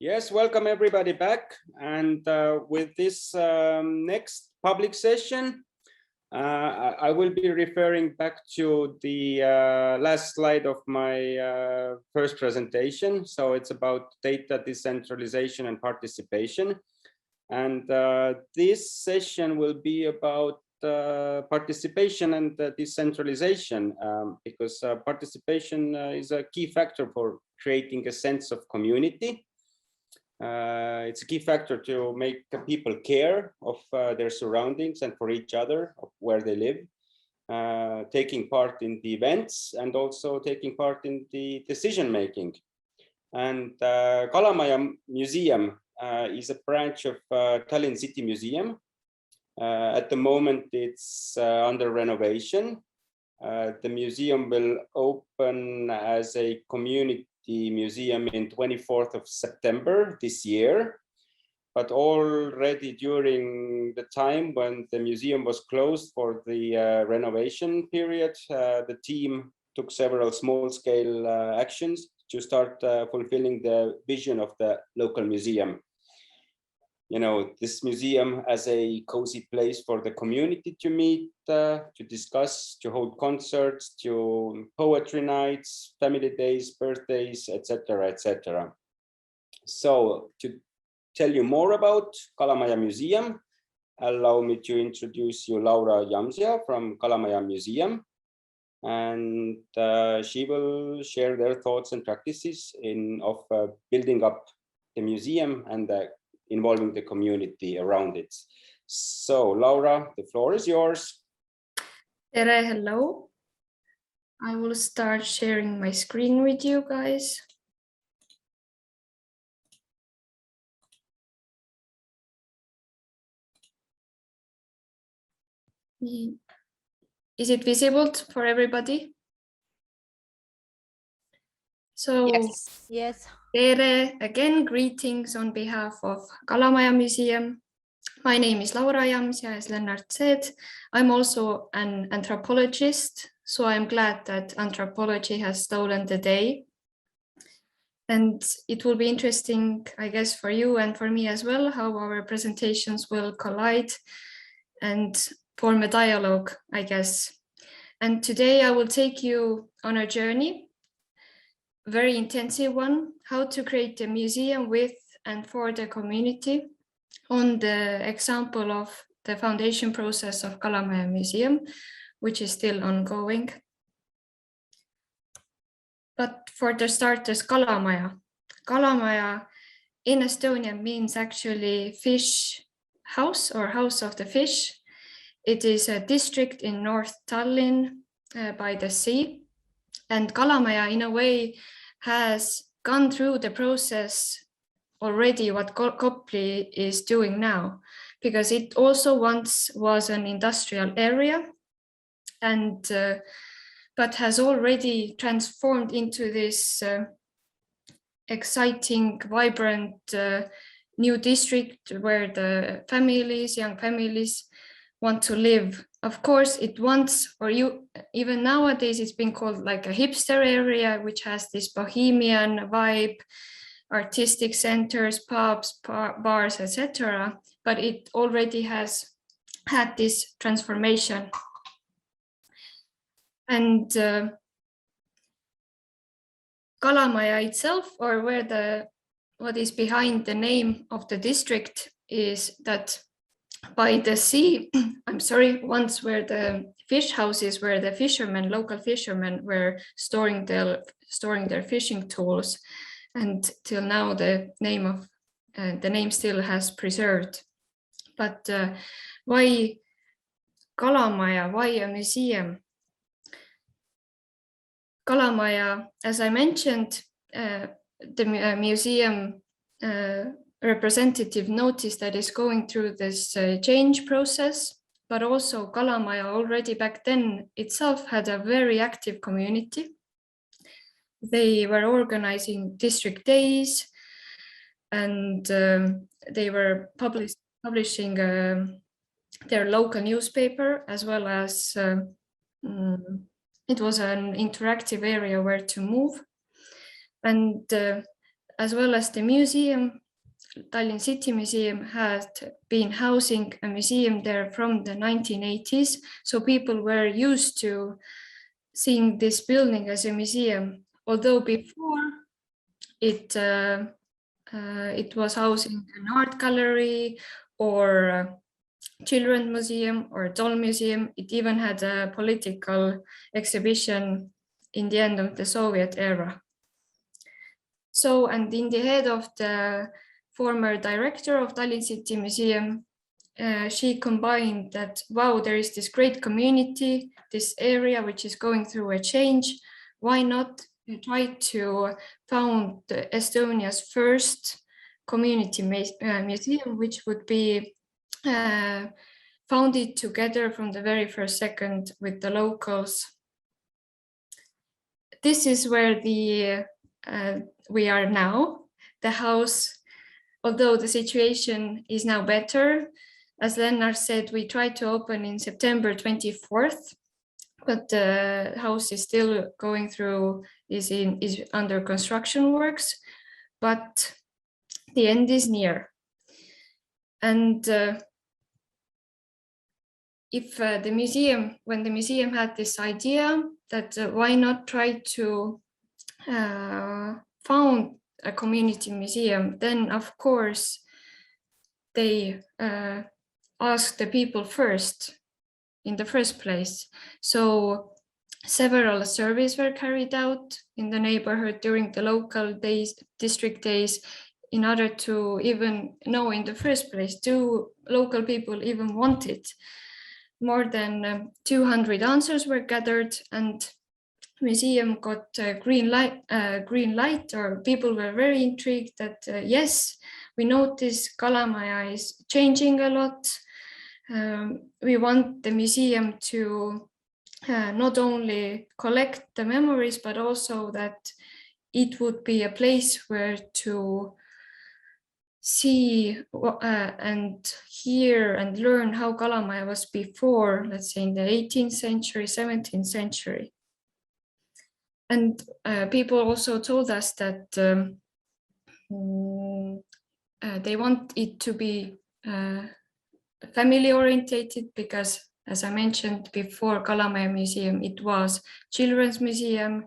Yes, welcome everybody back. And with this next public session, I will be referring back to the last slide of my first presentation. So it's about data decentralization and participation. And this session will be about participation and decentralization, because participation is a key factor for creating a sense of community. It's a key factor to make people care of their surroundings and for each other, of where they live, taking part in the events and also taking part in the decision making. And Kalamaja Museum is a branch of Tallinn City Museum. At the moment, it's under renovation. The museum will open as a community museum in 24th of September this year. But already during the time when the museum was closed for the renovation period, the team took several small-scale actions to start fulfilling the vision of the local museum. You know, this museum as a cozy place for the community to meet, to discuss, to hold concerts, to poetry nights, family days, birthdays, etc., etc. So to tell you more about Kalamaja Museum, allow me to introduce you Laura Jamsia from Kalamaja Museum. And she will share their thoughts and practices of building up the museum and involving the community around it. So, Laura, the floor is yours. Tere, hello. I will start sharing my screen with you guys. Is it visible for everybody? So, yes. Tere, again, greetings on behalf of Kalamaja Museum. My name is Laura Jamsia, as Lennart said. I'm also an anthropologist, so I'm glad that anthropology has stolen the day. And it will be interesting, I guess, for you and for me as well, how our presentations will collide and form a dialogue, I guess. And today I will take you on a journey, very intensive one, how to create a museum with and for the community, on the example of the foundation process of Kalamaja Museum, which is still ongoing. But for the starters, Kalamaja. Kalamaja in Estonian means actually fish house or house of the fish. It is a district in North Tallinn by the sea. And Kalamaja in a way has gone through the process already what Kopli is doing now, because it also once was an industrial area and but has already transformed into this exciting, vibrant new district where the families, young families want to live. Of course, it once, or even nowadays, it's been called like a hipster area, which has this bohemian vibe, artistic centers, pubs, bars, etc. But it already has had this transformation. And Kalamaja itself, or what is behind the name of the district, is that by the sea, I'm sorry, once where the fish houses, where the fishermen, local fishermen, were storing their fishing tools, and till now the name still has preserved. But why Kalamaja? Why a museum? Kalamaja, as I mentioned, the museum representative noticed that is going through this change process, but also Kalamaja already back then itself had a very active community. They were organizing district days, and they were publishing their local newspaper, as well as it was an interactive area where to move. And as well as the museum. Tallinn City Museum had been housing a museum there from the 1980s. So people were used to seeing this building as a museum, although before it was housing an art gallery or a children's museum or a doll museum. It even had a political exhibition in the end of the Soviet era. So, and in the head of the former director of Tallinn City Museum, she combined that, wow, there is this great community, this area which is going through a change. Why not try to found Estonia's first community museum, which would be founded together from the very first second with the locals. This is where we are now. The house, although the situation is now better, as Lennart said, we tried to open in September 24th, but the house is still going through, is under construction works, but the end is near. And when the museum had this idea that why not try to found a community museum, then of course they asked the people first in the first place. So several surveys were carried out in the neighborhood during the local days, district days, in order to even know in the first place, do local people even want it? More than 200 answers were gathered, and museum got green light, or people were very intrigued that yes, we notice Kalamaja is changing a lot. We want the museum to not only collect the memories, but also that it would be a place where to see and hear and learn how Kalamaja was before, let's say in the 18th century, 17th century. And people also told us that they want it to be family orientated, because as I mentioned before, Kalamaja Museum, it was children's museum.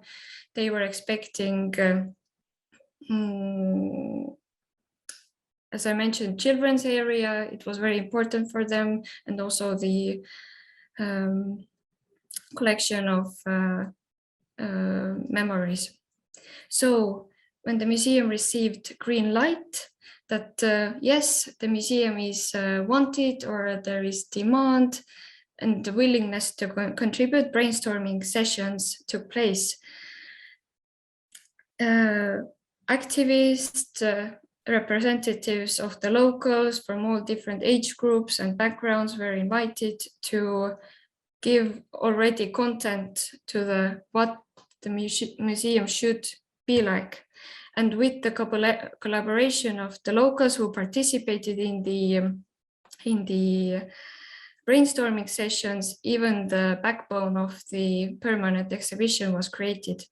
They were expecting, as I mentioned, children's area. It was very important for them, and also the collection of memories. So when the museum received green light that yes, the museum is wanted, or there is demand and the willingness to contribute, brainstorming sessions took place. Activists, representatives of the locals from all different age groups and backgrounds were invited to give already content to what the museum should be like. And with the collaboration of the locals who participated in the brainstorming sessions, even the backbone of the permanent exhibition was created.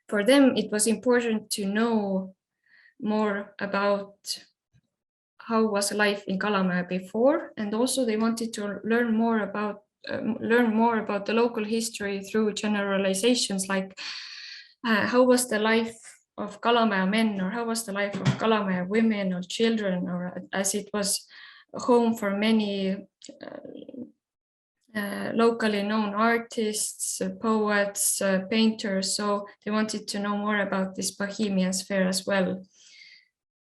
For them, it was important to know more about how was life in Kalamaja before, and also they wanted to learn more about the local history through generalizations, like how was the life of Kalamaja men, or how was the life of Kalamaja women or children, or as it was home for many locally known artists, poets, painters. So they wanted to know more about this bohemian sphere as well.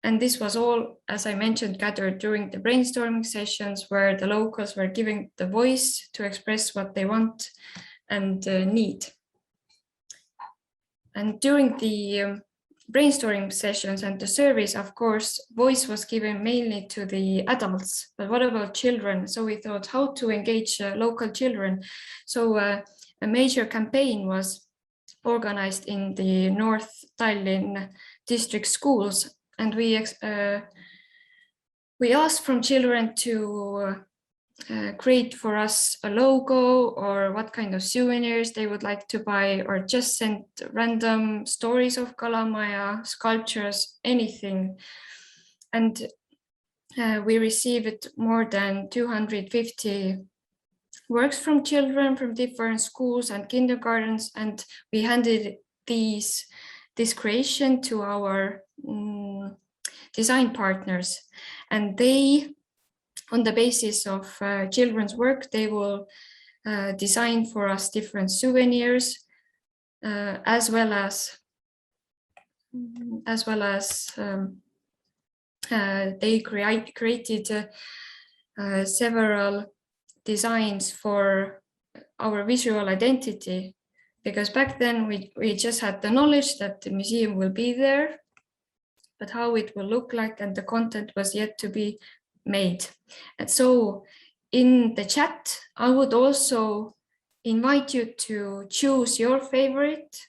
And this was all, as I mentioned, gathered during the brainstorming sessions, where the locals were giving the voice to express what they want and need. And during the brainstorming sessions and the surveys, of course, voice was given mainly to the adults, but what about children? So we thought how to engage local children. So a major campaign was organized in the North Tallinn district schools, and we asked from children to create for us a logo or what kind of souvenirs they would like to buy, or just send random stories of Kalamaja, sculptures, anything. And we received more than 250 works from children from different schools and kindergartens, and we handed this creation to our design partners, and they, on the basis of children's work, they will design for us different souvenirs, as well as they created several designs for our visual identity, because back then we just had the knowledge that the museum will be there, but how it will look like and the content was yet to be made. And so in the chat, I would also invite you to choose your favorite.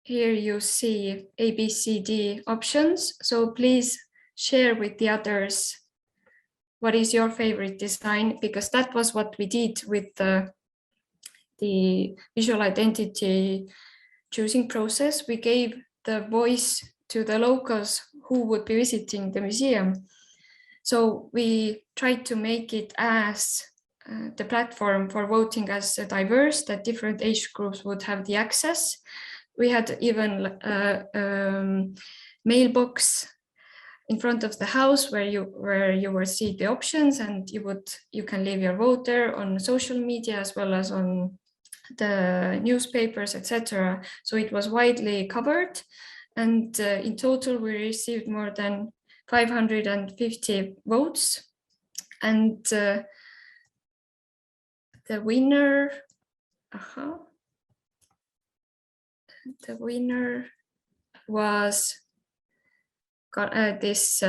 Here you see A, B, C, D options. So please share with the others what is your favorite design, because that was what we did with the visual identity choosing process. We gave the voice to the locals who would be visiting the museum. So we tried to make it as the platform for voting as diverse, that different age groups would have the access. We had even mailbox in front of the house where you will see the options, and you can leave your vote there on social media as well as on the newspapers, etc. So it was widely covered, and in total we received more than 550 votes, and the winner was this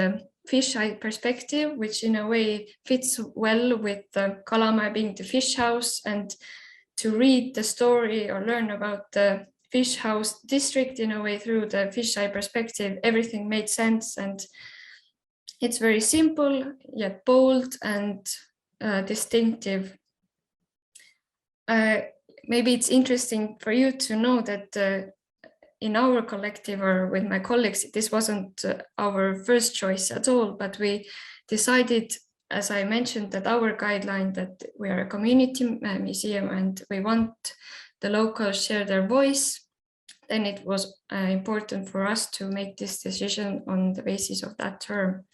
fish eye perspective, which in a way fits well with the Kalamaja being the fish house, and to read the story or learn about the fish house district in a way through the fish eye perspective, everything made sense, and it's very simple yet bold and distinctive. Maybe it's interesting for you to know that in our collective or with my colleagues, this wasn't our first choice at all, but we decided, as I mentioned, that our guideline that we are a community museum and we want the locals share their voice, then it was important for us to make this decision on the basis of that term.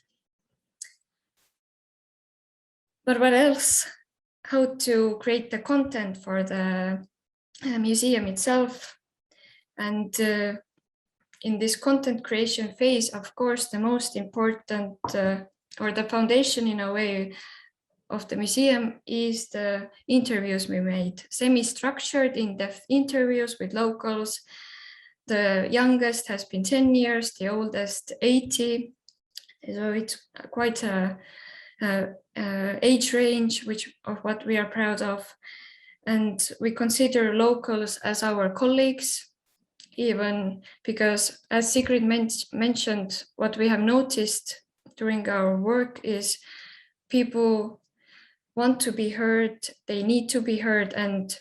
But what else? How to create the content for the museum itself. And in this content creation phase, of course, the most important or the foundation in a way of the museum is the interviews we made, semi-structured in-depth interviews with locals. The youngest has been 10 years, the oldest 80. So it's quite a age range of what we are proud of. And we consider locals as our colleagues, even because, as Sigrid mentioned, what we have noticed during our work is people want to be heard, they need to be heard, and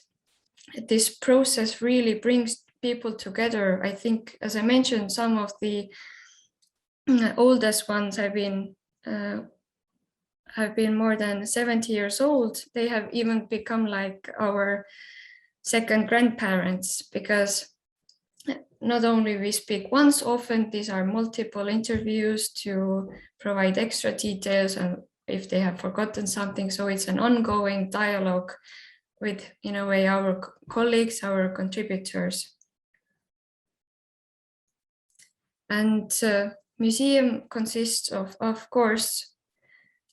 this process really brings people together. I think, as I mentioned, some of the oldest ones have been more than 70 years old. They have even become like our second grandparents, because not only we speak once often, these are multiple interviews to provide extra details and if they have forgotten something. So it's an ongoing dialogue with, in a way, our colleagues, our contributors. And museum consists of course,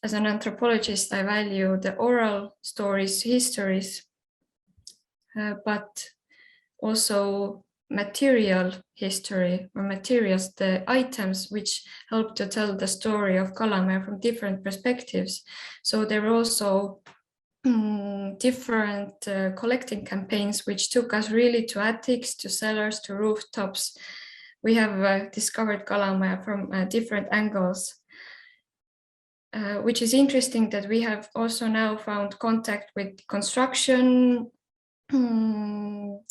as an anthropologist, I value the oral stories, histories, but also material history or materials, the items which help to tell the story of Kalamaja from different perspectives. So there were also different collecting campaigns which took us really to attics, to cellars, to rooftops. We have discovered Kalamaja from different angles. which is interesting that we have also now found contact with construction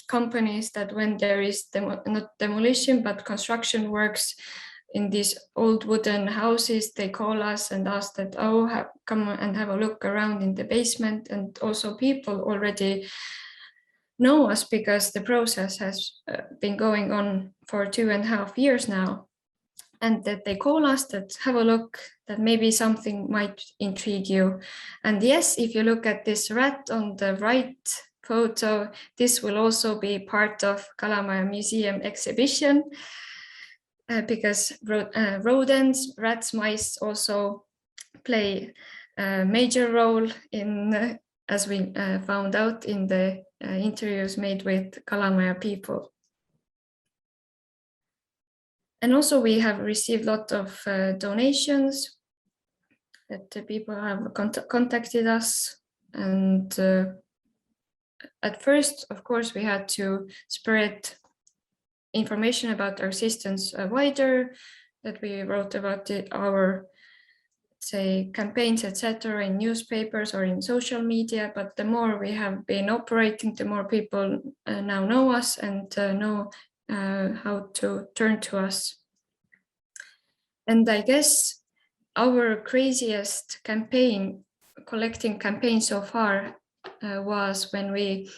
companies, that when there is not demolition but construction works in these old wooden houses, they call us and ask that, oh, come and have a look around in the basement. And also people already know us because the process has been going on for 2.5 years now, and that they call us that have a look, that maybe something might intrigue you. And yes, if you look at this rat on the right photo, this will also be part of Kalamaja Museum exhibition, because rodents, rats, mice also play a major role in, as we found out in the interviews made with Kalamaja people. And also we have received a lot of donations that the people have contacted us. And at first, of course, we had to spread information about our assistance wider, that we wrote about our, say, campaigns, etc., in newspapers or in social media. But the more we have been operating, the more people now know us and know how to turn to us. And I guess our craziest campaign, collecting campaign so far, was when we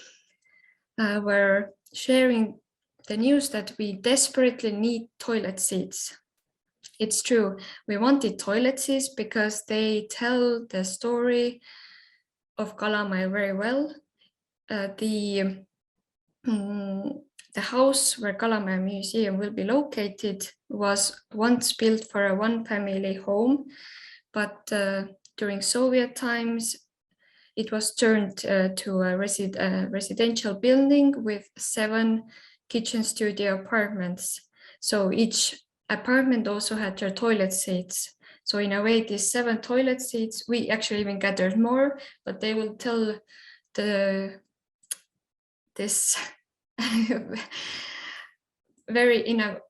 were sharing the news that we desperately need toilet seats. It's true, we wanted toilet seats because they tell the story of Kalamaja very well. The house where Kalamaja Museum will be located was once built for a one-family home, but during Soviet times, it was turned to a residential building with 7 kitchen studio apartments. So each apartment also had their toilet seats. So in a way, these 7 toilet seats, we actually even gathered more, but they will tell this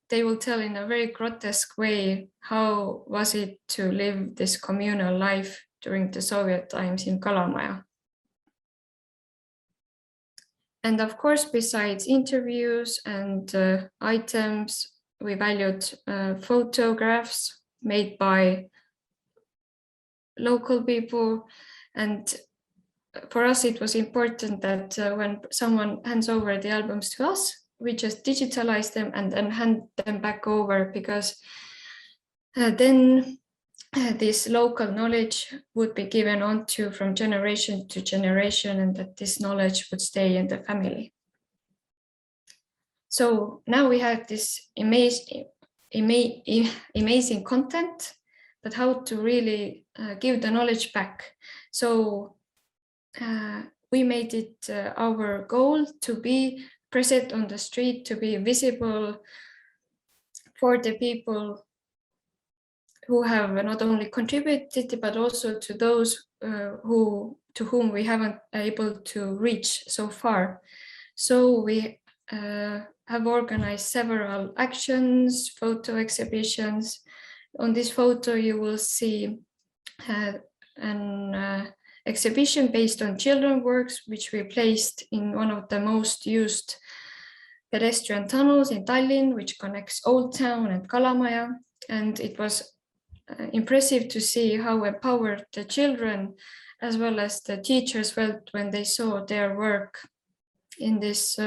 they will tell in a very grotesque way how was it to live this communal life during the Soviet times in Kalamaja. And of course, besides interviews and items, we valued photographs made by local people. And for us, it was important that when someone hands over the albums to us, we just digitalize them and then hand them back over, because then this local knowledge would be given on to from generation to generation, and that this knowledge would stay in the family. So now we have this amazing content, but how to really give the knowledge back. So we made it our goal to be present on the street, to be visible for the people who have not only contributed, but also to those to whom we haven't been able to reach so far. So we have organized several actions, photo exhibitions. On this photo, you will see an exhibition based on children's works, which we placed in one of the most used pedestrian tunnels in Tallinn, which connects Old Town and Kalamaja. And it was impressive to see how empowered the children as well as the teachers felt when they saw their work in this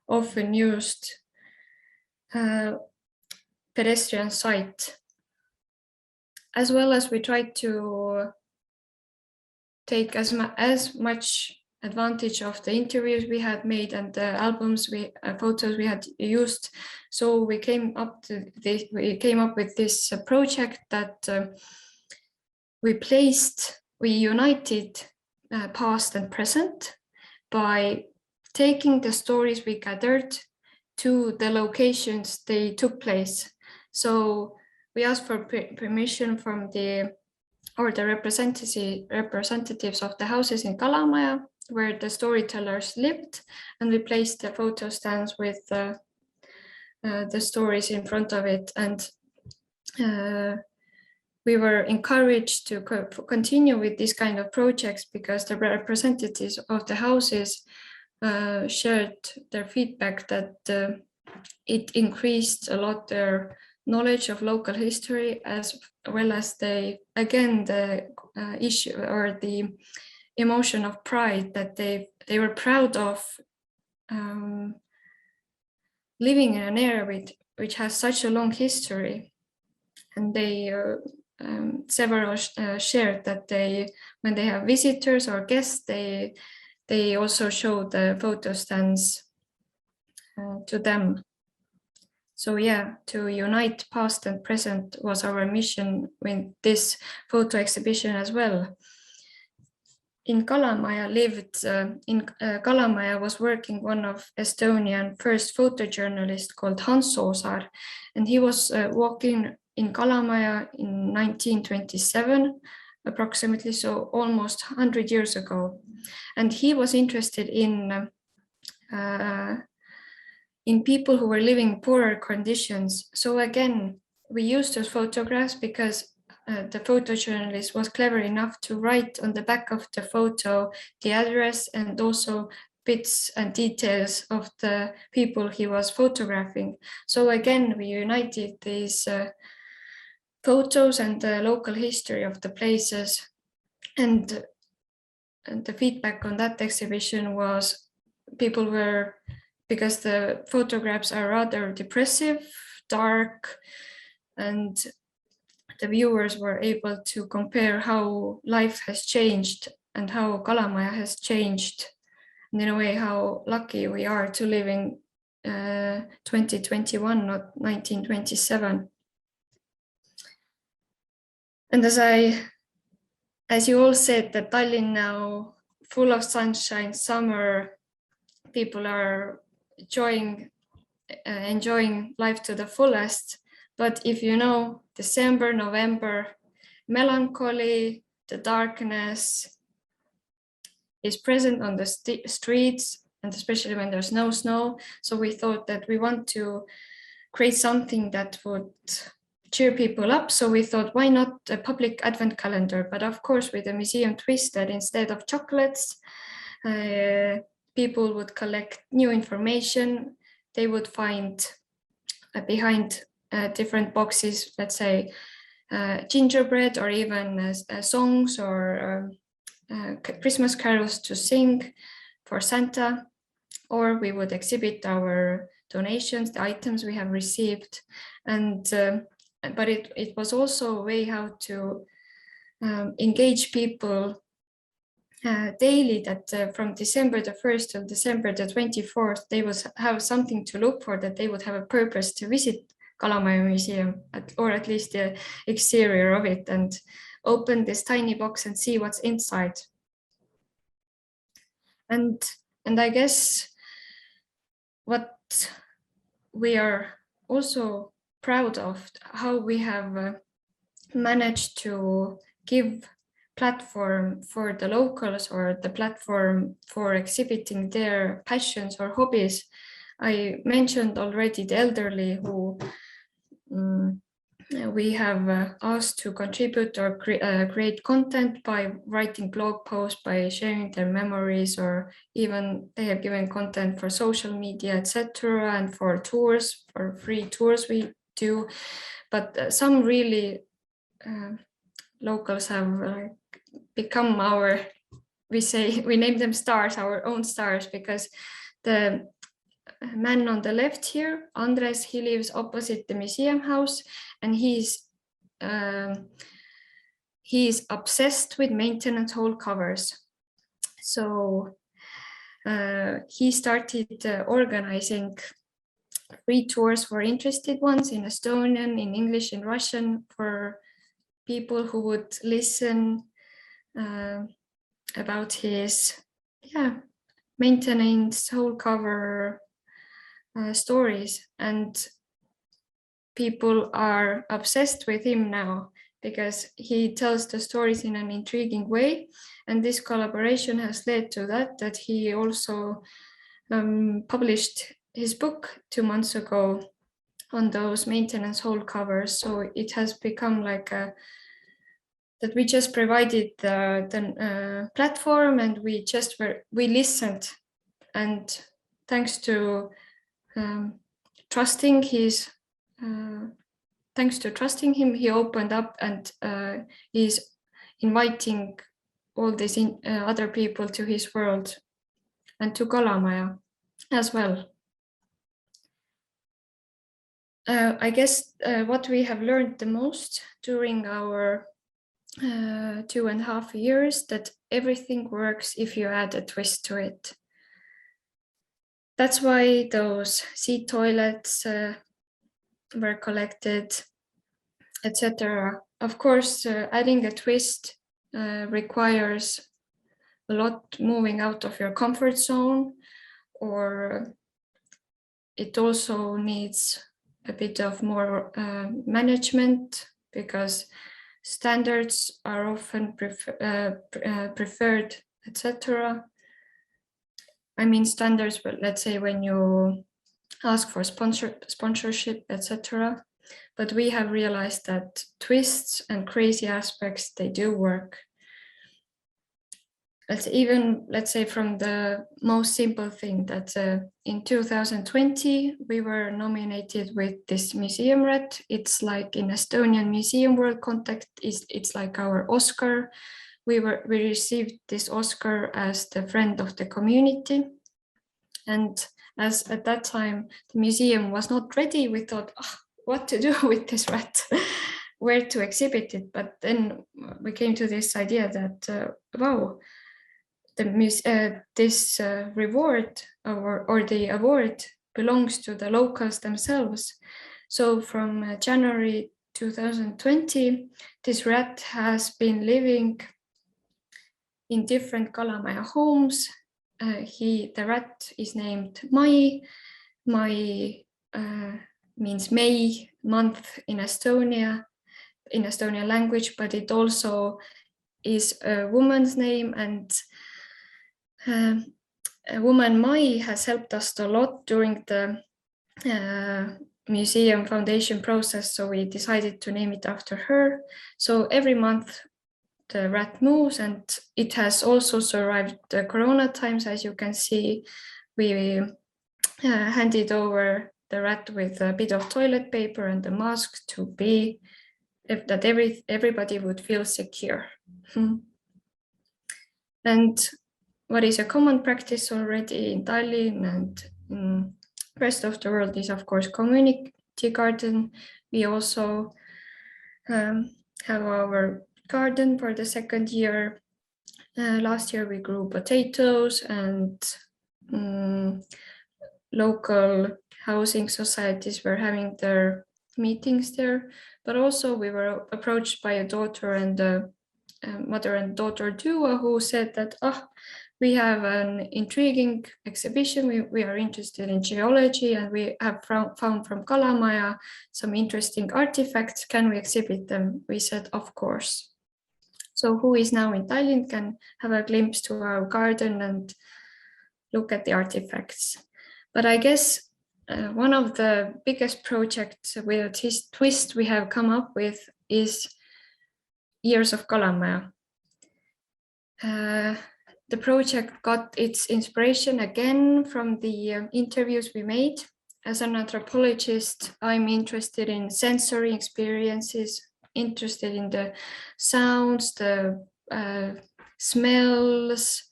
often used pedestrian site. As well as we tried to take as much advantage of the interviews we had made and the albums photos we had used. So we came up with this project that we united past and present by taking the stories we gathered to the locations they took place. So we asked for permission from the representatives of the houses in Kalamaja, where the storytellers lived, and we placed the photo stands with the stories in front of it. And we were encouraged to continue with this kind of projects because the representatives of the houses shared their feedback that it increased a lot their knowledge of local history, as well as the issue or the emotion of pride that they were proud of living in an area which has such a long history. And they several shared that when they have visitors or guests, they also show the photo stands to them. So yeah, to unite past and present was our mission with this photo exhibition as well. In Kalamaja Kalamaja was working one of Estonian first photojournalist called Hans Soosaar, and he was walking in Kalamaja in 1927, approximately, so almost 100 years ago. And he was interested in people who were living in poorer conditions. So again, we used those photographs because the photojournalist was clever enough to write on the back of the photo the address and also bits and details of the people he was photographing. So again, we united these photos and the local history of the places. And the feedback on that exhibition was people were, because the photographs are rather depressive, dark, and the viewers were able to compare how life has changed and how Kalamaja has changed, and in a way how lucky we are to live in 2021, not 1927. And as you all said, that Tallinn now full of sunshine, summer, people are enjoying life to the fullest. But if you know, December, November, melancholy, the darkness is present on the streets, and especially when there's no snow. So we thought that we want to create something that would cheer people up. So we thought, why not a public advent calendar? But of course, with a museum twist, that instead of chocolates, people would collect new information. They would find behind different boxes, let's say gingerbread or even songs or Christmas carols to sing for Santa, or we would exhibit our donations, the items we have received. And but it was also a way how to engage people daily, that from December the 1st till December the 24th, they would have something to look for, that they would have a purpose to visit Kalamaja Museum, or at least the exterior of it, and open this tiny box and see what's inside. And I guess what we are also proud of, how we have managed to give platform for the locals, or the platform for exhibiting their passions or hobbies. I mentioned already the elderly who we have asked to contribute or create content by writing blog posts, by sharing their memories, or even they have given content for social media, etc., and for tours, for free tours we do. But some really locals have become our, we name them stars, our own stars, because the man on the left here, Andres, he lives opposite the museum house, and he's obsessed with maintenance hall covers. So he started organizing free tours for interested ones in Estonian, in English, in Russian, for people who would listen about his maintenance hall cover stories. And people are obsessed with him now because he tells the stories in an intriguing way. And this collaboration has led to that he also published his book 2 months ago on those maintenance hall covers. So it has become like a that we just provided the platform, and we listened, and thanks to trusting him, he opened up and he's inviting all these other people to his world and to Kalamaja as well. I guess what we have learned the most during our 2.5 years, that everything works if you add a twist to it. That's why those seat toilets were collected, etc. Of course, adding a twist requires a lot moving out of your comfort zone, or it also needs a bit of more management, because standards are often preferred, etc. I mean standards, but let's say when you ask for sponsorship, etc. But we have realized that twists and crazy aspects, they do work. Let's say from the most simple thing that in 2020 we were nominated with this museum rat. It's like in Estonian museum world context, it's like our Oscar. We received this Oscar as the friend of the community, and as at that time the museum was not ready, we thought, what to do with this rat, where to exhibit it. But then we came to this idea that wow, this reward or the award belongs to the locals themselves. So from January 2020, this rat has been living in different Kalamaja homes. The rat is named Mai. Mai means May, month in Estonian language, but it also is a woman's name, and a woman, Mai, has helped us a lot during the museum foundation process, so we decided to name it after her. So every month the rat moves, and it has also survived the Corona times. As you can see, we handed over the rat with a bit of toilet paper and a mask to be that everybody would feel secure. And what is a common practice already in Tallinn and in the rest of the world is, of course, community garden. We also have our garden for the second year. Last year we grew potatoes, and local housing societies were having their meetings there. But also we were approached by a daughter and a mother and daughter duo who said that, we have an intriguing exhibition. We are interested in geology, and we have found from Kalamaja some interesting artifacts. Can we exhibit them? We said, of course. So who is now in Tallinn can have a glimpse to our garden and look at the artifacts. But I guess one of the biggest projects with this twist we have come up with is Years of Kalamaja. The project got its inspiration again from the interviews we made. As an anthropologist, I'm interested in sensory experiences, interested in the sounds, the smells,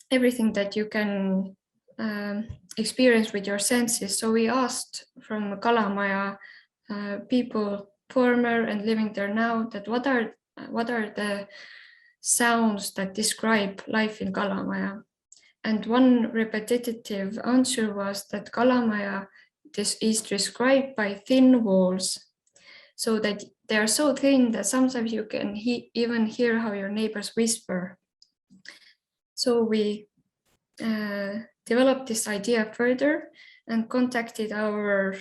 everything that you can experience with your senses. So we asked from Kalamaja people, former and living there now, that what are the sounds that describe life in Kalamaja. And one repetitive answer was that Kalamaja is described by thin walls, so that they are so thin that sometimes you can even hear how your neighbors whisper. So we developed this idea further and contacted our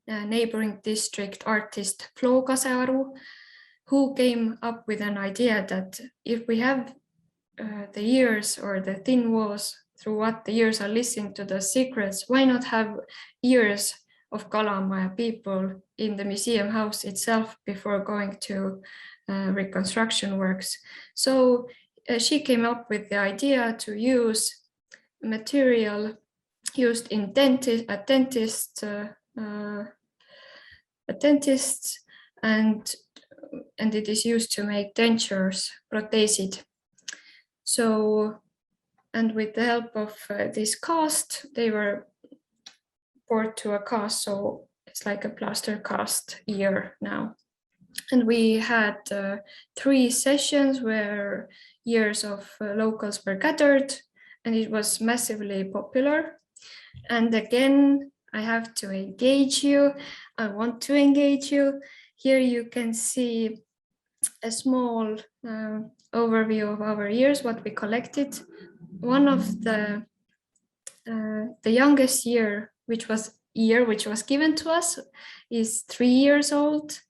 neighboring district artist Flo Kasearu, who came up with an idea that if we have the ears or the thin walls through what the ears are listening to the secrets, why not have ears of Kalamaja people in the museum house itself before going to reconstruction works. So she came up with the idea to use material used in dentists, and it is used to make dentures, prostheses. So, and with the help of this cast, they were poured to a cast, so it's like a plaster cast ear now. And we had 3 sessions where ears of locals were gathered, and it was massively popular. And again, I have to engage you. I want to engage you. Here you can see a small overview of our ears, what we collected. One of the youngest ear, which was given to us, is 3 years old,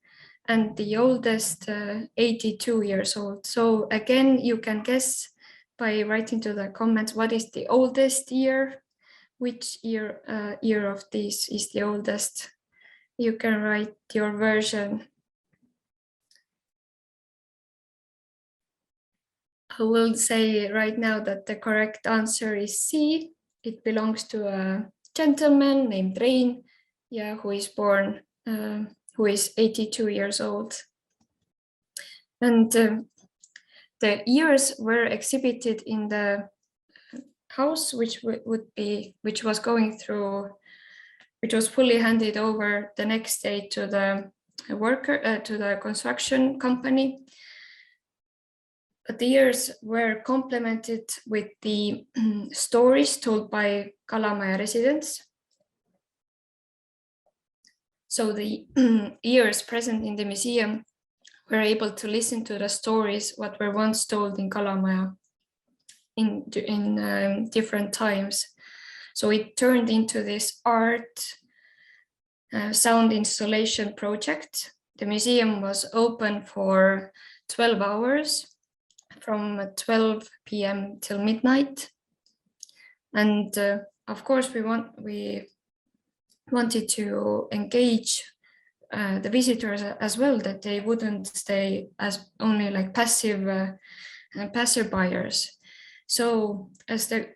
and the oldest 82 years old. So again, you can guess by writing to the comments what is the oldest ear, which ear of these is the oldest. You can write your version. I will say right now that the correct answer is C. It belongs to a gentleman named Rein, yeah, who is born, who is 82 years old. And the ears were exhibited in the house, which was fully handed over the next day to the worker, to the construction company. But the ears were complemented with the stories told by Kalamaja residents. So the ears present in the museum were able to listen to the stories what were once told in Kalamaja in different times. So it turned into this art sound installation project. The museum was open for 12 hours from 12 p.m. till midnight. And of course, we wanted to engage the visitors as well, that they wouldn't stay as only like passive buyers. So as the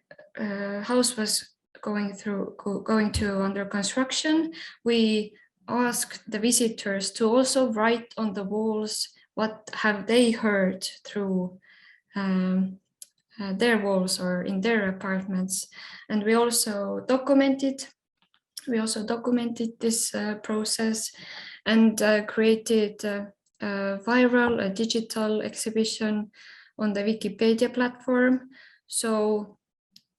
house was going to under construction, we asked the visitors to also write on the walls what have they heard through their walls or in their apartments. And we also documented this process and created a digital exhibition on the Wikipedia platform. So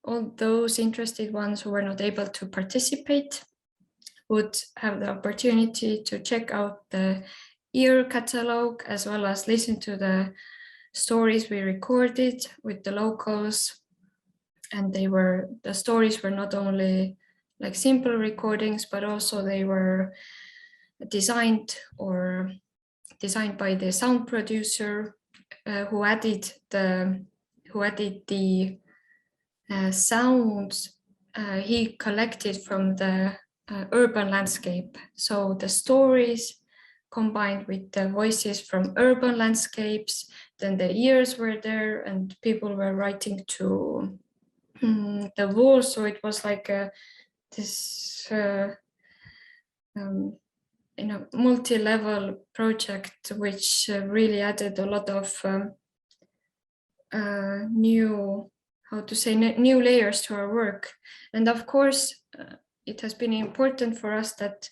all those interested ones who were not able to participate would have the opportunity to check out the ear catalog, as well as listen to the stories we recorded with the locals. And the stories were not only like simple recordings, but also they were designed by the sound producer who added the sounds he collected from the urban landscape. So the stories combined with the voices from urban landscapes, then the ears were there and people were writing to the walls. So it was like this multi-level project, which really added a lot of new layers to our work. And of course, it has been important for us that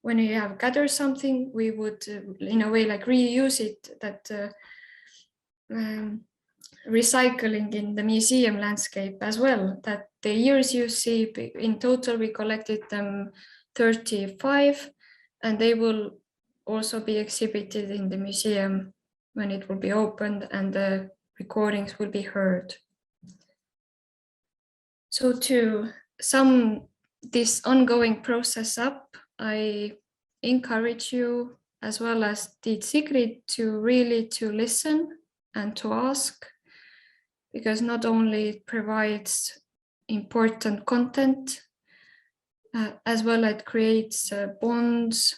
when we have gathered something, we would in a way like reuse it, that recycling in the museum landscape as well, that the years you see in total, we collected them 35, and they will also be exhibited in the museum when it will be opened and the recordings will be heard. So to sum this ongoing process up, I encourage you, as well as did Sigrid, to really listen and to ask, because not only it provides important content, as well it creates bonds.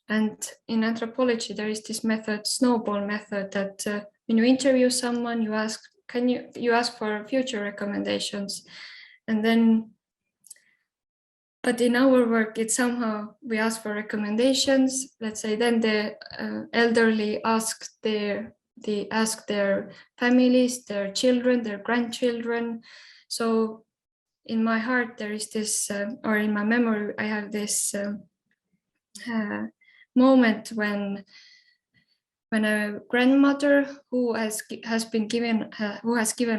And in anthropology, there is this method, snowball method, that when you interview someone, you ask, you ask for future recommendations, and then, but in our work, it's somehow we ask for recommendations. Let's say then the elderly ask their families, their children, their grandchildren. So in my heart, there is this, or in my memory, I have this moment when a grandmother who has given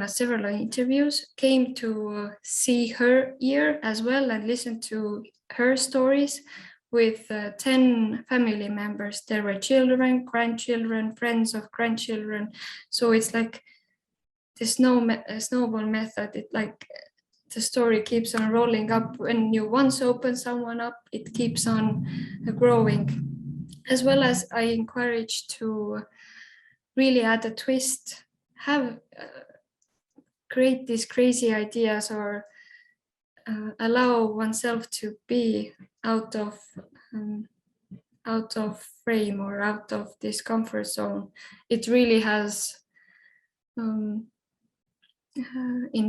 us several interviews came to see her ear as well and listen to her stories with 10 family members. There were children, grandchildren, friends of grandchildren. So it's like the snowball method. It like the story keeps on rolling up. When you once open someone up, it keeps on growing. As well as I encourage to really add a twist, create these crazy ideas, or allow oneself to be out of frame or out of this comfort zone. It really has, in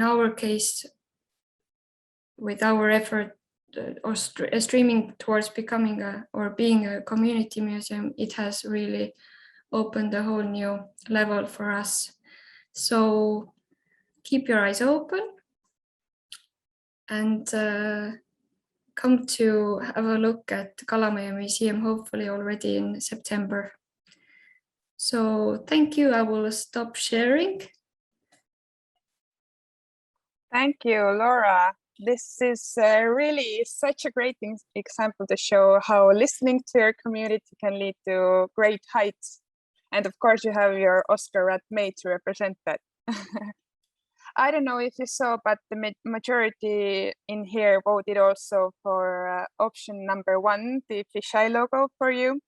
our case, with our effort or streaming towards becoming being a community museum, it has really opened a whole new level for us. So keep your eyes open and come to have a look at Kalamaja Museum, hopefully already in September. So thank you. I will stop sharing. Thank you, Laura. This is really such a great example to show how listening to your community can lead to great heights. And of course, you have your Oscar Rat May to represent that. I don't know if you saw, but the majority in here voted also for option number 1, the fisheye logo for you.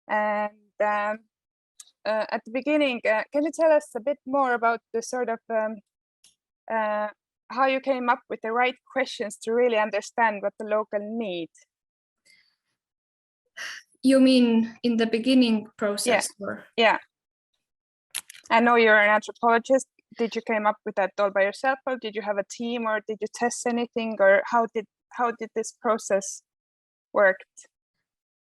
And at the beginning, can you tell us a bit more about the sort of how you came up with the right questions to really understand what the local need? You mean in the beginning process? Yeah. I know you're an anthropologist. Did you came up with that all by yourself, or did you have a team, or did you test anything, or how did this process work?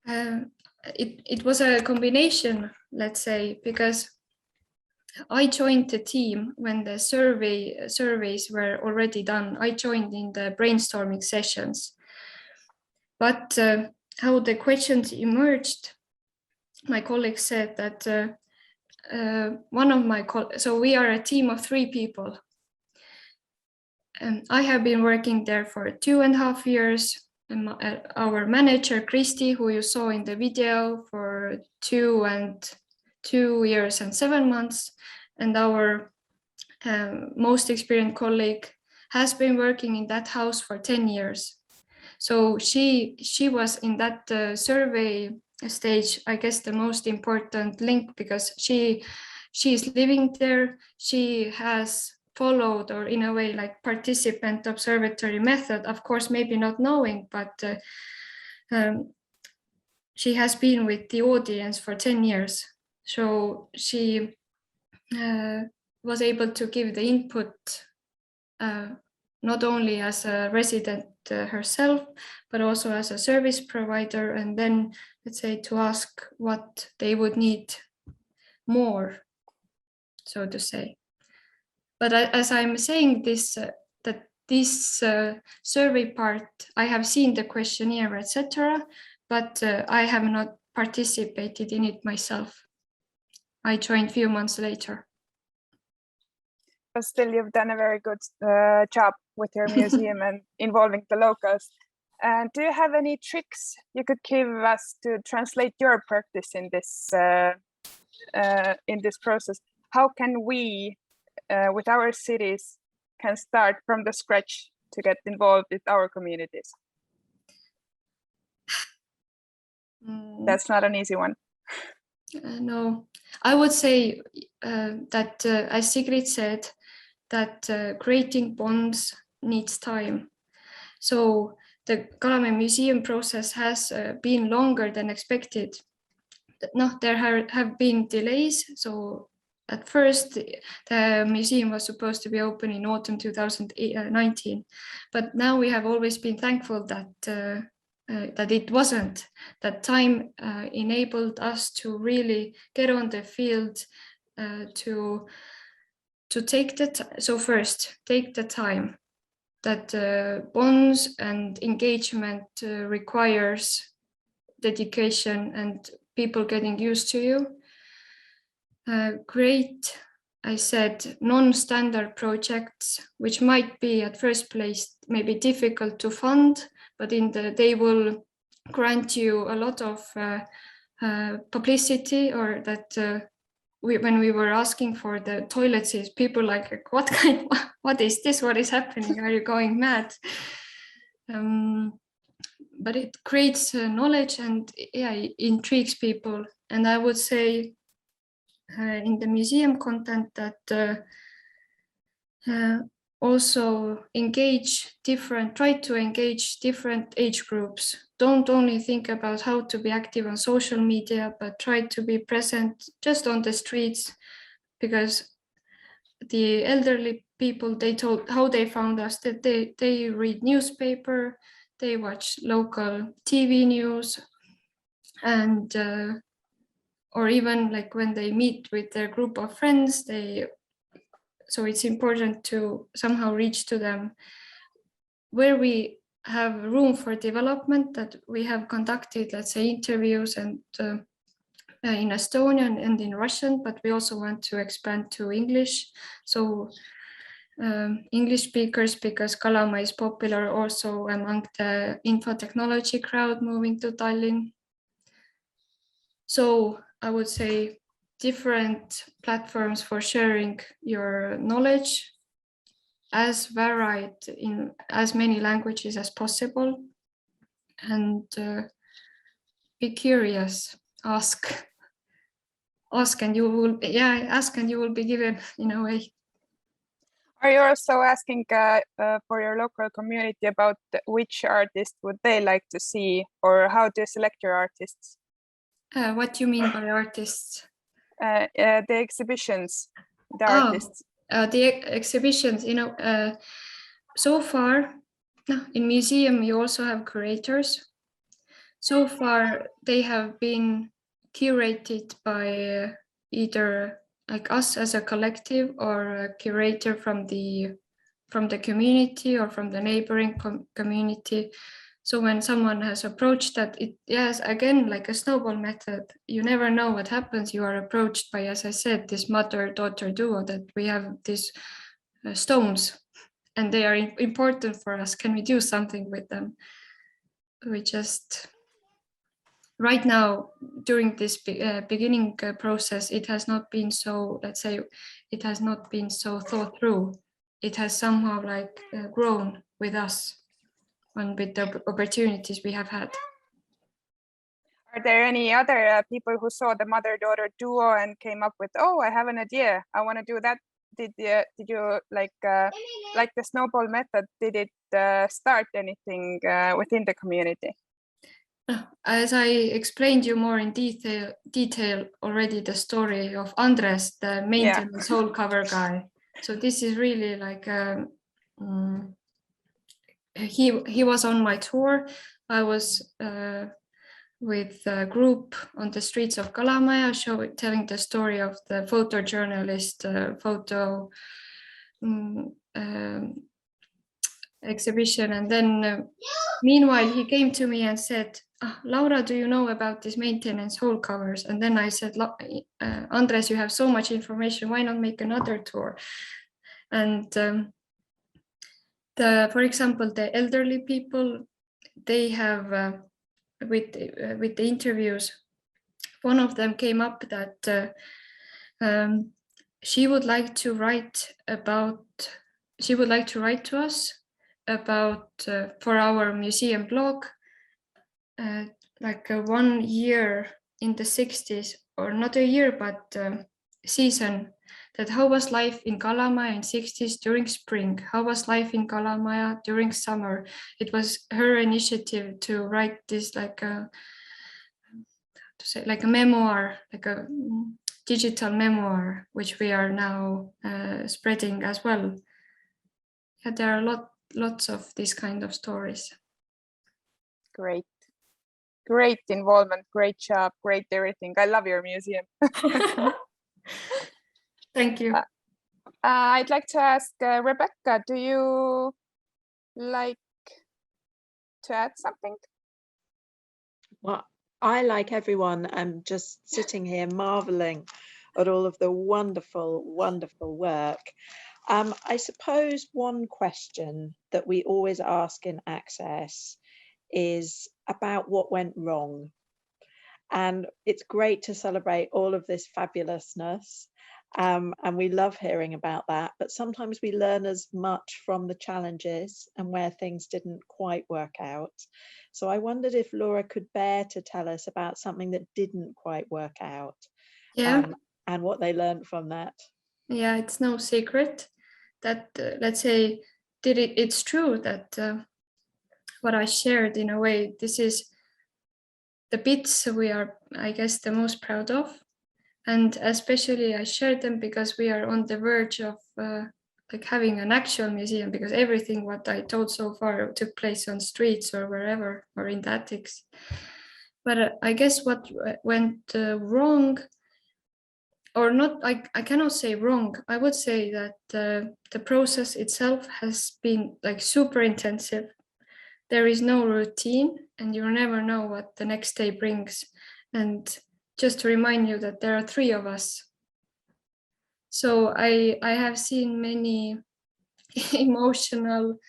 It was a combination, let's say, because I joined the team when the surveys were already done. I joined in the brainstorming sessions, but how the questions emerged, my colleagues said that one of my so we are a team of 3 people. I have been working there for 2.5 years. And our manager, Christy, who you saw in the video, for 2 years and 7 months. And our most experienced colleague has been working in that house for 10 years. So she was in that survey stage, I guess, the most important link, because she is living there. She has followed, or in a way, like participant observatory method, of course, maybe not knowing, but she has been with the audience for 10 years. So she was able to give the input not only as a resident herself, but also as a service provider, and then, let's say, to ask what they would need more, so to say. But as I'm saying this, that this survey part, I have seen the questionnaire, etc., but I have not participated in it myself. I joined a few months later. But still, you've done a very good job with your museum and involving the locals. And do you have any tricks you could give us to translate your practice in this process? How can we, with our cities, can start from the scratch to get involved with our communities? That's not an easy one. No, I would say that, as Sigrid said, that creating bonds needs time. So the Kalamaja Museum process has been longer than expected. No, there have been delays. So at first, the museum was supposed to be open in autumn 2019, but now we have always been thankful that that it wasn't. That time enabled us to really get on the field to take take the time that bonds and engagement requires dedication and people getting used to you. Great, I said, non-standard projects, which might be at first place maybe difficult to fund, but they will grant you a lot of publicity, or that when we were asking for the toilets, people like, what is this? What is happening? Are you going mad? But it creates knowledge and it intrigues people. And I would say in the museum content that also try to engage different age groups. Don't only think about how to be active on social media, but try to be present just on the streets, because the elderly people, they told how they found us, that they read newspaper, they watch local TV news, and or even like when they meet with their group of friends, so it's important to somehow reach to them. Where we have room for development, that we have conducted, let's say, interviews and in Estonian and in Russian, but we also want to expand to English. So English speakers, because Kalamaja is popular also among the info technology crowd moving to Tallinn. So I would say different platforms for sharing your knowledge, as varied in as many languages as possible, and be curious, ask and you will, ask and you will be given, in a way. Are you also asking for your local community about which artist would they like to see, or how to select your artists? What do you mean by artists? The exhibitions, the artists. The exhibitions, so far, in museum, you also have curators. So far, they have been curated by either like us as a collective, or a curator from the community or from the neighboring community. So when someone has approached that, again, like a snowball method, you never know what happens. You are approached by, as I said, this mother-daughter duo, that we have these stones and they are important for us. Can we do something with them? We just, right now, during this beginning process, it has not been so, let's say, it has not been so thought through. It has somehow like grown with us and with the opportunities we have had. Are there any other people who saw the mother-daughter duo and came up with, oh, I have an idea, I want to do that? Did you like the snowball method? Did it start anything within the community? As I explained you more in detail already, the story of Andres, the maintenance hole cover guy. So this is really like he was on my tour. I was with a group on the streets of Kalamaja, telling the story of the photojournalist photo exhibition. And then meanwhile, he came to me and said, Laura, do you know about this maintenance hole covers? And then I said, Andres, you have so much information, why not make another tour? And for example, the elderly people, they have with the interviews, one of them came up that she would like to write to us about for our museum blog, like 1 year in the 60s, or not a year, but season, that how was life in Kalamaja in 60s during spring? How was life in Kalamaja during summer? It was her initiative to write this like a memoir, like a digital memoir, which we are now spreading as well. Yeah, there are lots of these kind of stories. Great. Great involvement, great job, great everything. I love your museum. Thank you. I'd like to ask Rebecca, do you like to add something? Well, I, like everyone, am just sitting here marveling at all of the wonderful, wonderful work. I suppose one question that we always ask in Access is about what went wrong. And it's great to celebrate all of this fabulousness. And we love hearing about that, but sometimes we learn as much from the challenges and where things didn't quite work out. So I wondered if Laura could bear to tell us about something that didn't quite work out. Yeah. And what they learned from that. Yeah, it's no secret that, let's say, it's true that what I shared, in a way, this is the bits we are, I guess, the most proud of. And especially I shared them because we are on the verge of like having an actual museum, because everything what I told so far took place on streets or wherever, or in the attics. But I guess what went wrong, or not, I cannot say wrong. I would say that the process itself has been like super intensive. There is no routine and you never know what the next day brings. And just to remind you that there are 3 of us. So I have seen many emotional,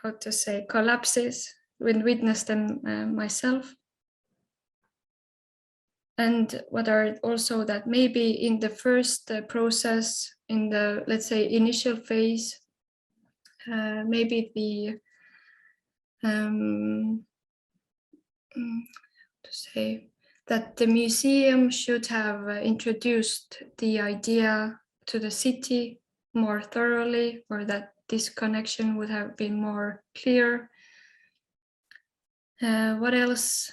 how to say, collapses, when witnessed them myself. And what are also that maybe in the first process, in the, let's say, initial phase, maybe the, to say, that the museum should have introduced the idea to the city more thoroughly, or that this connection would have been more clear. What else?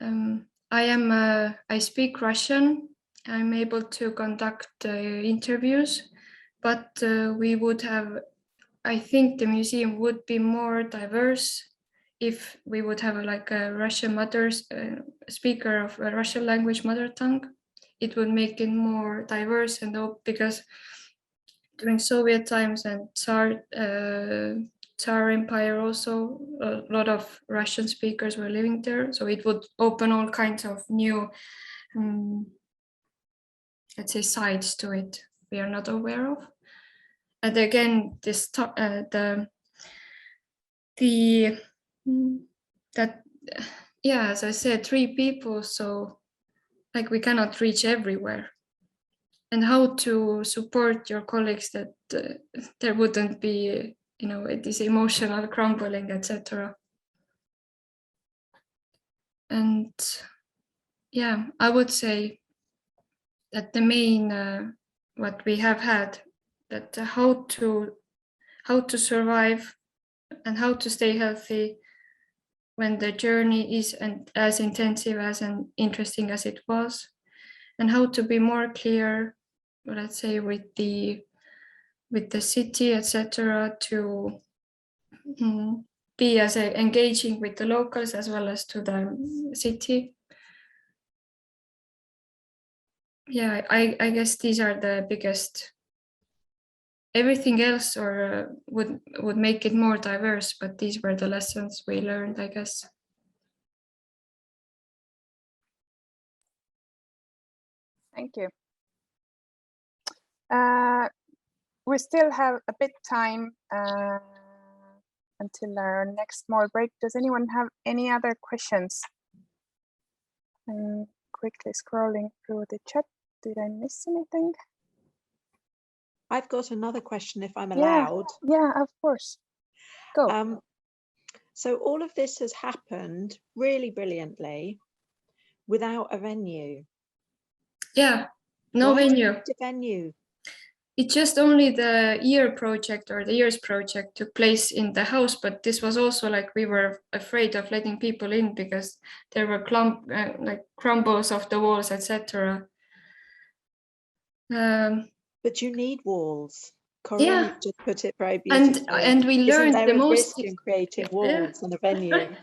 I speak Russian. I'm able to conduct interviews, but we would have, I think the museum would be more diverse if we would have like a Russian speaker of a Russian language mother tongue. It would make it more diverse, and because during Soviet times and Tsar Empire also, a lot of Russian speakers were living there. So it would open all kinds of new, let's say, sides to it we are not aware of. And again, this yeah, as I said, 3 people, so like we cannot reach everywhere. And how to support your colleagues that there wouldn't be, you know, this emotional crumbling, etc. And yeah, I would say that the main what we have had, that how to survive and how to stay healthy when the journey is as intensive and interesting as it was, and how to be more clear, let's say, with the city, etc., to be as engaging with the locals as well as to the city. Yeah, I guess these are the biggest. Everything else would make it more diverse, but these were the lessons we learned, I guess. Thank you. We still have a bit time until our next small break. Does anyone have any other questions? Quickly scrolling through the chat. Did I miss anything? I've got another question, if I'm allowed. Yeah, of course. Go. So all of this has happened really brilliantly without a venue. Yeah, No Why do you venue. need a venue? It's just only the year project or the years project took place in the house, but this was also like we were afraid of letting people in because there were crumbles of the walls, etc. But you need walls. Corinne, Yeah. you just put it very beautifully. And we learned Isn't there the a most risk in creating walls in a venue?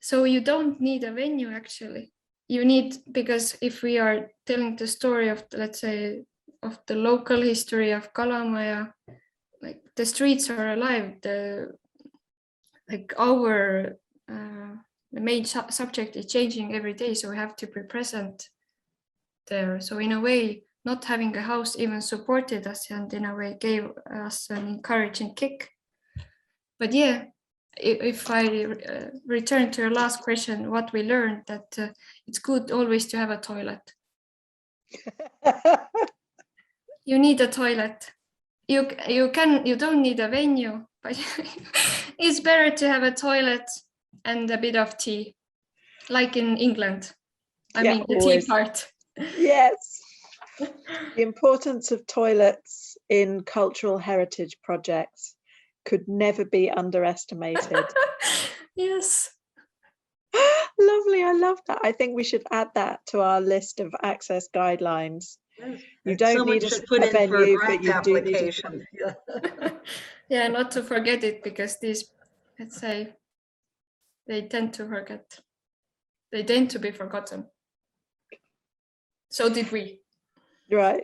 So you don't need a venue actually. You need, because if we are telling the story of, let's say, of the local history of Kalamaja, like the streets are alive, the main subject is changing every day, so we have to be present there. So in a way, not having a house even supported us and in a way gave us an encouraging kick. But yeah, if I return to your last question, what we learned, that it's good always to have a toilet. You need a toilet. You don't need a venue, but it's better to have a toilet and a bit of tea, like in England. I mean, the always. tea part. Yes. The importance of toilets in cultural heritage projects could never be underestimated. Yes. Lovely, I love that. I think we should add that to our list of access guidelines. You don't need a venue, but you do need a toilet. Yeah, not to forget it, because these, let's say, they tend to forget. They tend to be forgotten. So did we. Right.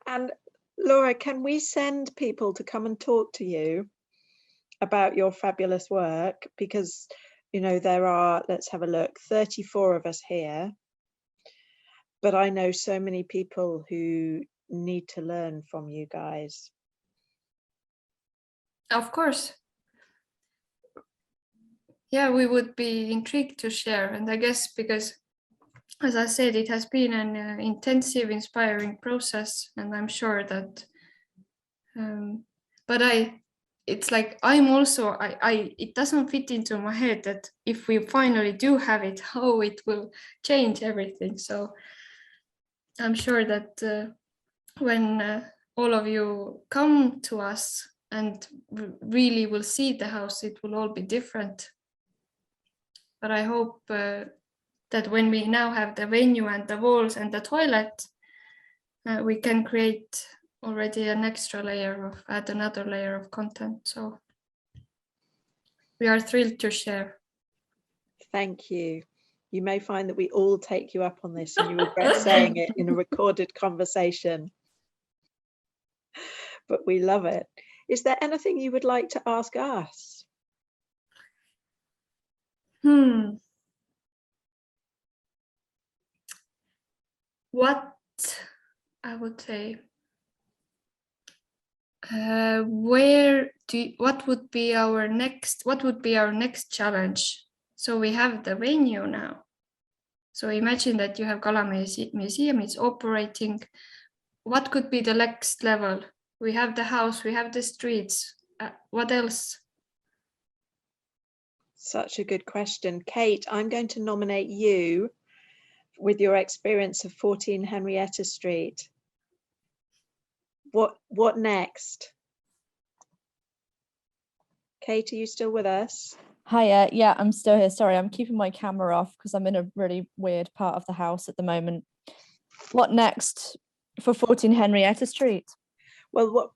And Laura, can we send people to come and talk to you about your fabulous work? Because, you know, there are, let's have a look, 34 of us here. But I know so many people who need to learn from you guys. Of course. Yeah, we would be intrigued to share. And I guess because, as I said, it has been an intensive, inspiring process. And I'm sure that, it's like, I'm also, it doesn't fit into my head that if we finally do have it, how it will change everything. So I'm sure that when all of you come to us and really will see the house, it will all be different. But I hope that when we now have the venue and the walls and the toilet, we can create already an extra layer of, add another layer of content. So we are thrilled to share. Thank you. You may find that we all take you up on this and you regret saying it in a recorded conversation. But we love it. Is there anything you would like to ask us? What I would say, what would be our next challenge? So we have the venue now. So imagine that you have Kalamaja Museum, it's operating. What could be the next level? We have the house, we have the streets. What else? Such a good question. Kate, I'm going to nominate you with your experience of 14 Henrietta Street. What next? Kate, are you still with us? Hiya, yeah, I'm still here. Sorry, I'm keeping my camera off because I'm in a really weird part of the house at the moment. What next for 14 Henrietta Street? Well,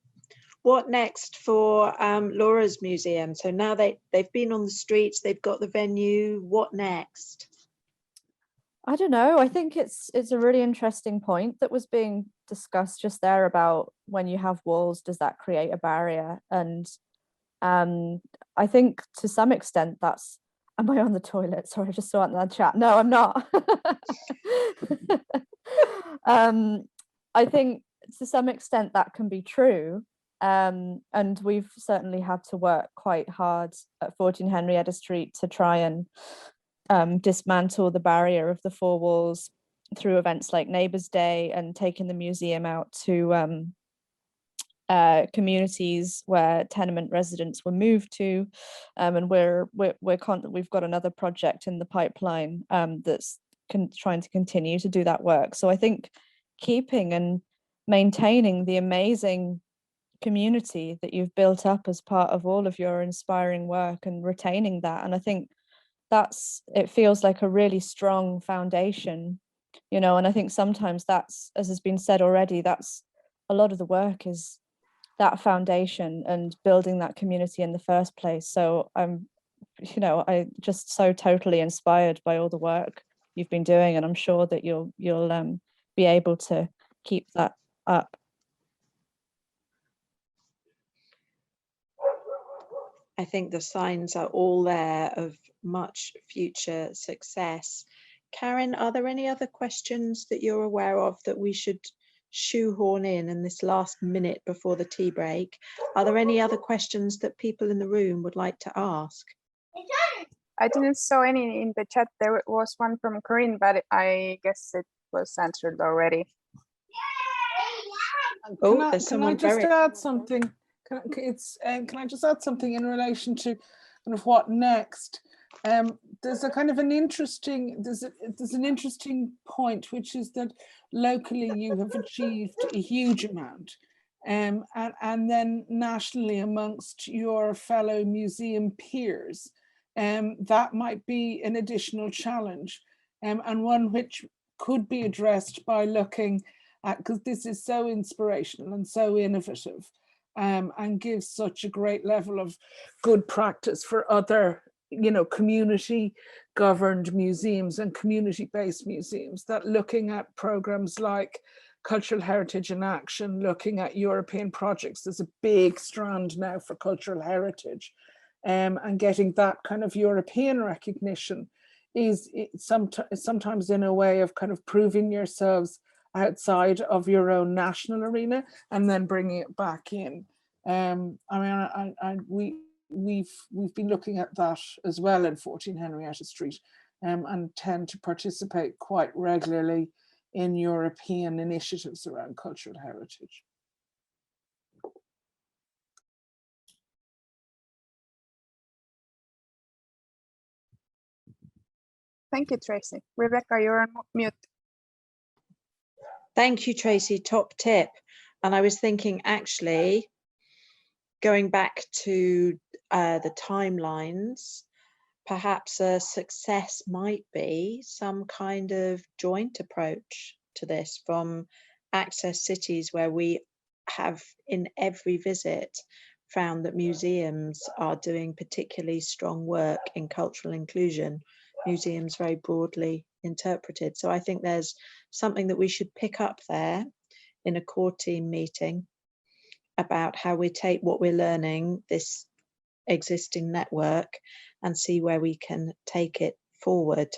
what next for Laura's museum? So now they've been on the streets, they've got the venue. What next? I don't know. I think it's a really interesting point that was being discussed just there about when you have walls, does that create a barrier? And I think to some extent that's, am I on the toilet? Sorry, I just saw it in that chat. No, I'm not. I think to some extent that can be true. And we've certainly had to work quite hard at 14 Henrietta Street to try and dismantle the barrier of the four walls through events like Neighbours Day and taking the museum out to communities where tenement residents were moved to, and we've got another project in the pipeline that's trying to continue to do that work. So I think keeping and maintaining the amazing community that you've built up as part of all of your inspiring work and retaining that, and I think it feels like a really strong foundation, you know, and I think sometimes that's, as has been said already, that's a lot of the work is that foundation and building that community in the first place. So I'm just so totally inspired by all the work you've been doing, and I'm sure that you'll be able to keep that up. I think the signs are all there of much future success. Karen, are there any other questions that you're aware of that we should shoehorn in this last minute before the tea break? Are there any other questions that people in the room would like to ask? I didn't saw any in the chat. There was one from Corinne, but I guess it was answered already. There's someone can I just very... add something? Can I just add something in relation to kind of what next? There's a kind of an interesting, there's an interesting point, which is that locally you have achieved a huge amount, and then nationally amongst your fellow museum peers, that might be an additional challenge, and one which could be addressed by looking at, because this is so inspirational and so innovative, and gives such a great level of good practice for other, you know, community governed museums and community based museums, that looking at programs like Cultural Heritage in Action, looking at European projects, there's a big strand now for cultural heritage, and getting that kind of European recognition is sometimes in a way of kind of proving yourselves outside of your own national arena and then bringing it back in. We've been looking at that as well in 14 Henrietta Street, and tend to participate quite regularly in European initiatives around cultural heritage. Thank you, Tracy. Rebecca, you're on mute. Thank you, Tracy, top tip. And I was thinking, actually, going back to the timelines, perhaps a success might be some kind of joint approach to this from Access Cities, where we have in every visit found that museums are doing particularly strong work in cultural inclusion, museums very broadly interpreted. So I think there's something that we should pick up there in a core team meeting about how we take what we're learning, this existing network, and see where we can take it forward.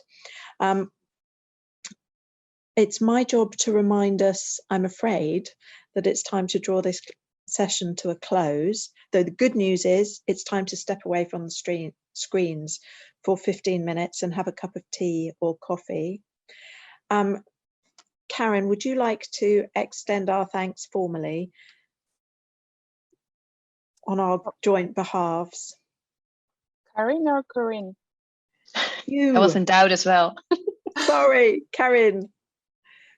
It's my job to remind us, I'm afraid, that it's time to draw this session to a close. Though the good news is it's time to step away from the screens for 15 minutes and have a cup of tea or coffee. Karen, would you like to extend our thanks formally on our joint behalves? Karen or Corinne? You. I was in doubt as well. Sorry, Karen,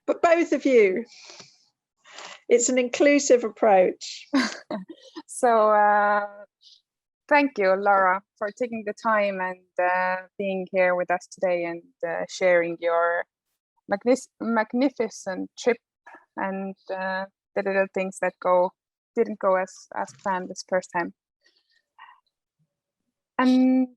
but both of you. It's an inclusive approach. So thank you, Laura, for taking the time and being here with us today and sharing your magnificent trip and the little things that didn't go as planned this first time. And